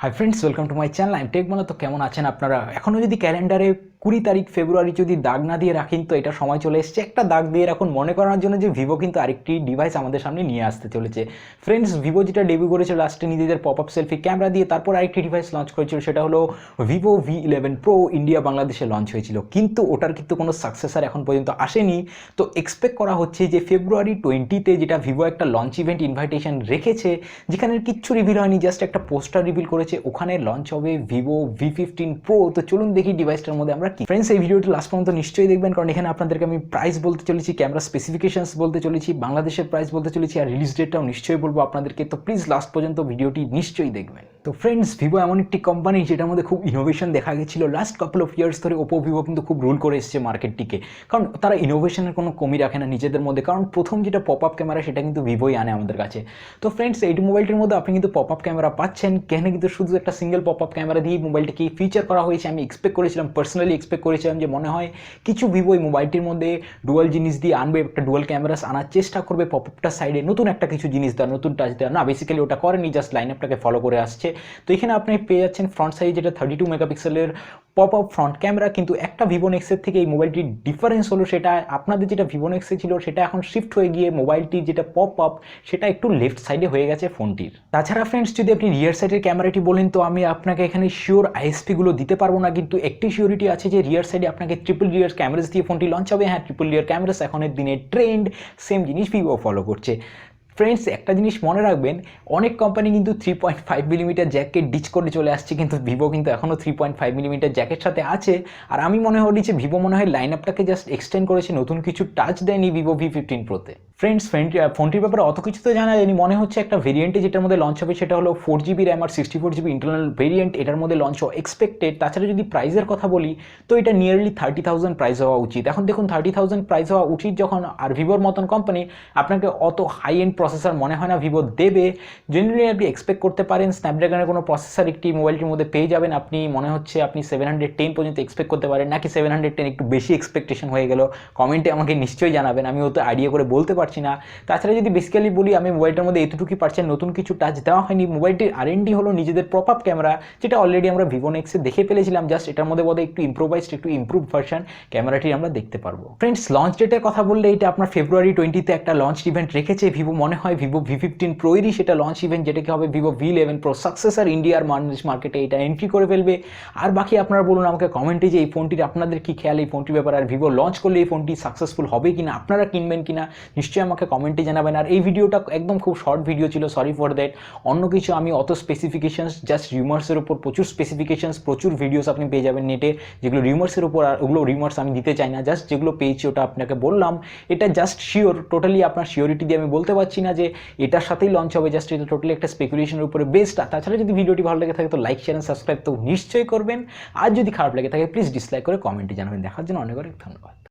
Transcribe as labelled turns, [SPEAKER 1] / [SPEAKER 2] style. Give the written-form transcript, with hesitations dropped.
[SPEAKER 1] Hi friends, welcome to my channel. আমি take Bangla. তো কেমন আছেন আপনারা? এখনও যদি ক্যালেন্ডারে 20 তারিখ ফেব্রুয়ারি যদি দাগ না দিয়ে রাখেন তো এটা সময় চলে এসছে একটা দাগ দিয়ে রাখুন, মনে করার জন্য যে ভিভো কিন্তু আরেকটি ডিভাইস আমাদের সামনে নিয়ে আসতে চলেছে। ফ্রেন্ডস, ভিভো যেটা ডেবিউ করেছিল লাস্টে নিজেদের পপ আপ সেলফি ক্যামেরা দিয়ে, তারপর আরেকটি ডিভাইস লঞ্চ করেছিল, সেটা হলো ভিভো V11 প্রো। ইন্ডিয়া বাংলাদেশে লঞ্চ হয়েছিল, কিন্তু ওটার কিন্তু কোনো সাকসেসার এখন পর্যন্ত আসেনি। তো এক্সপেক্ট করা হচ্ছে যে ফেব্রুয়ারি 20-তে যেটা ভিভো একটা লঞ্চ ইভেন্ট ইনভাইটেশন রেখেছে, যেখানে কিচ্ছু রিভিল হয়নি, জাস্ট একটা পোস্টার রিভিল করেছে, ওখানে লঞ্চ হবে ভিভো V15 প্রো। তো চলুন দেখি ডিভাইসটার মধ্যে আমরা কি। ফ্রেন্ডস, এই ভিডিওটা লাস্ট পর্যন্ত নিশ্চয়ই দেখবেন, কারণ এখানে আপনাদেরকে আমি প্রাইস বলতে চলেছি, ক্যামেরা স্পেসিফিকেশনস বলতে চলেছি, বাংলাদেশের প্রাইস বলতে চলেছি, আর রিলিজ ডেটটাও নিশ্চয়ই বলবো আপনাদেরকে। তো প্লিজ লাস্ট পর্যন্ত ভিডিওটি নিশ্চয়ই দেখবেন। তো ফ্রেন্ডস, ভিভো এমন একটি কোম্পানি যেটার মধ্যে খুব ইনোভেশন দেখা গেছিলো লাস্ট কাপল অফ ইয়ার্স ধরে। ওপো ভিভো কিন্তু খুব রুল করে এসেছে মার্কেটটিকে, কারণ তারা ইনোভেশনের কোনো কমি রাখে না নিজেদের মধ্যে। কারণ প্রথম যেটা পপ আপ ক্যামেরা সেটা কিন্তু ভিভোই আনে আমাদের কাছে। তো ফ্রেন্ডস, এই মোবাইলটির মধ্যে আপনি কিন্তু পপ আপ ক্যামেরা পাচ্ছেন। কেন কিন্তু শুধু একটা সিঙ্গেল পপ আপ ক্যামেরা দিয়ে মোবাইলটিকে ফিচার করা হয়েছে। আমি এক্সপেক্ট করেছিলাম, পার্সোনালি এক্সপেক্ট করেছিলাম যে মনে হয় কিছু ভিভো এই মোবাইলটির মধ্যে ডুয়াল জিনিস দিয়ে আনবে, একটা ডুয়াল ক্যামেরাস আনার চেষ্টা করবে, পপ আপটার সাইডে নতুন একটা কিছু জিনিস দেওয়া, নতুন টাচ দেওয়া। না, বেসিক্যালি ওটা করেনি, জাস্ট লাইন আপটাকে ফলো করে আসছে। তো এখানে আপনি পেয়ে যাচ্ছেন ফ্রন্ট সাইজ যেটা 32 মেগাপিক্সেলের পপ আপ ফ্রন্ট ক্যামেরা। কিন্তু একটা ভিভো নেক্সের থেকে এই মোবাইলটির ডিফারেন্স হলো, সেটা আপনাদের যেটা ভিভো নেক্সে ছিল সেটা এখন শিফট হয়ে গিয়ে মোবাইলটির যেটা পপ আপ সেটা একটু লেফট সাইডে হয়ে গেছে ফোনটির। তাছাড়া ফ্রেন্ডস, যদি আপনি রিয়ার সাইডের ক্যামেরাটি বলেন তো আমি আপনাকে এখানে শিওর আইএসপিগুলো দিতে পারবো না, কিন্তু একটি শিওরিটি আছে যে রিয়ার সাইডে আপনাকে ট্রিপল রিয়ার ক্যামেরাস দিয়ে ফোনটি লঞ্চ হবে। হ্যাঁ, ট্রিপল রিয়ার ক্যামেরাস এখনের দিনে ট্রেন্ড, সেম জিনিস ভিভো ফলো করছে। ফ্রেন্ডস, একটা জিনিস মনে রাখবেন, অনেক কোম্পানি কিন্তু 3.5 মিলিমিটার জ্যাককে ডিচ করে চলে আসছে, কিন্তু ভিভো কিন্তু এখনও 3.5 মিলিমিটার জ্যাকের সাথে আছে। আর আমি মনে হলি যে ভিভো মনে হয় লাইন আপটাকে জাস্ট এক্সটেন্ড করেছে, নতুন কিছু টাচ দেয়নি ভিভো V15 প্রোতে। ফ্রেন্ডস, ফোনটির ব্যাপারে অত কিছু তো জানা যায়নি। মনে হচ্ছে একটা ভেরিয়েন্টে যেটার মধ্যে লঞ্চ হবে সেটা হলো 4GB র্যাম আর 64GB ইন্টারনাল ভেরিয়েন্ট, এটার মধ্যে লঞ্চ হওয়া এক্সপেক্টেড। তাছাড়া যদি প্রাইসের কথা বলি তো এটা নিয়ারলি 30,000 প্রাইস হওয়া উচিত। এখন দেখুন, 30,000 প্রাইস হওয়া উচিত যখন, আর ভিভোর মতন কোম্পানি আপনাকে অত হাই এন্ড প্রসেসর মনে হয় না ভিভো দেবে। জেনারেলি আপনি এক্সপেক্ট করতে পারেন স্ন্যাপড্রাগনের কোনো প্রসেসর একটি মোবাইলটির মধ্যে পেয়ে যাবেন। আপনি মনে হচ্ছে আপনি 710 পর্যন্ত এক্সপেক্ট করতে পারেন, নাকি 710 একটু বেশি এক্সপেকটেশন হয়ে গেল? কমেন্টে আমাকে নিশ্চয়ই জানাবেন, আমি অত আইডিয়া করে বলতে পারছি না। তাছাড়া যদি বেসিক্যালি বলি, আমি মোবাইলটার মধ্যে এতটুকুই পাচ্ছেন, নতুন কিছু টাচ দেওয়া হয়নি। মোবাইলটির R&D হলো নিজেদের পপ আপ ক্যামেরা, যেটা অলরেডি আমরা ভিভো নেক্সে দেখে ফেলেছিলাম। জাস্ট এটার মধ্যে বোধহয় একটু ইম্প্রোভাইজড, একটু ইম্প্রুভ ভার্সন ক্যামেরাটি আমরা দেখতে পারবো। ফ্রেন্ডস, লঞ্চ ডেটের কথা বললে এটা আপনার ফেব্রুয়ারি 20-তে একটা লঞ্চ ইভেন্ট রেখেছে ভিভো। মনে হয় ভিভো V15 প্রোয়েরই সেটা লঞ্চ ইভেন্ট, যেটাকে হবে ভিভো V11 প্রো সাকসেসর। ইন্ডিয়ার মার্কেটে এটা এন্ট্রি করে ফেলবে। আর বাকি আপনারা বলুন আমাকে কমেন্টে যে এই ফোনটির আপনাদের কি খেয়াল এই ফোনটির ব্যাপারে, আর ভিভো লঞ্চ করলে এই ফোনটি সাকসেসফুল হবে কিনা, আপনারা কিনবেন কিনা নিশ্চয়ই আমাকে কমেন্টে জানাবেন। আর এই ভিডিওটা একদম খুব শর্ট ভিডিও ছিল, সরি ফর দ্যাট। অন্য কিছু আমি অত স্পেসিফিকেশনস, জাস্ট রিউমার্সের উপর প্রচুর স্পেসিফিকেশনস, প্রচুর ভিডিওস আপনি পেয়ে যাবেন নেটে, যেগুলো রিউমার্সের উপর। আর ওগুলো রিউমার্স আমি দিতে চাই না, জাস্ট যেগুলো পেয়েছি ওটা আপনাকে বললাম। এটা জাস্ট শিওর, টোটালি আপনার শিওরিটি দিয়ে আমি বলতে পারছি না যে এটার সাথেই লঞ্চ হবে, জাস্ট এটা টোটালি একটা স্পেকুলেশনের উপরে বেসড। তাছাড়া যদি ভিডিওটি ভালো লেগে থাকে তো লাইক, শেয়ার, সাবস্ক্রাইব তো নিশ্চয়ই করবেন। আর যদি খারাপ লেগে থাকে প্লিজ ডিসলাইক করে কমেন্টে জানাবেন। দেখার জন্য অনেক অনেক ধন্যবাদ।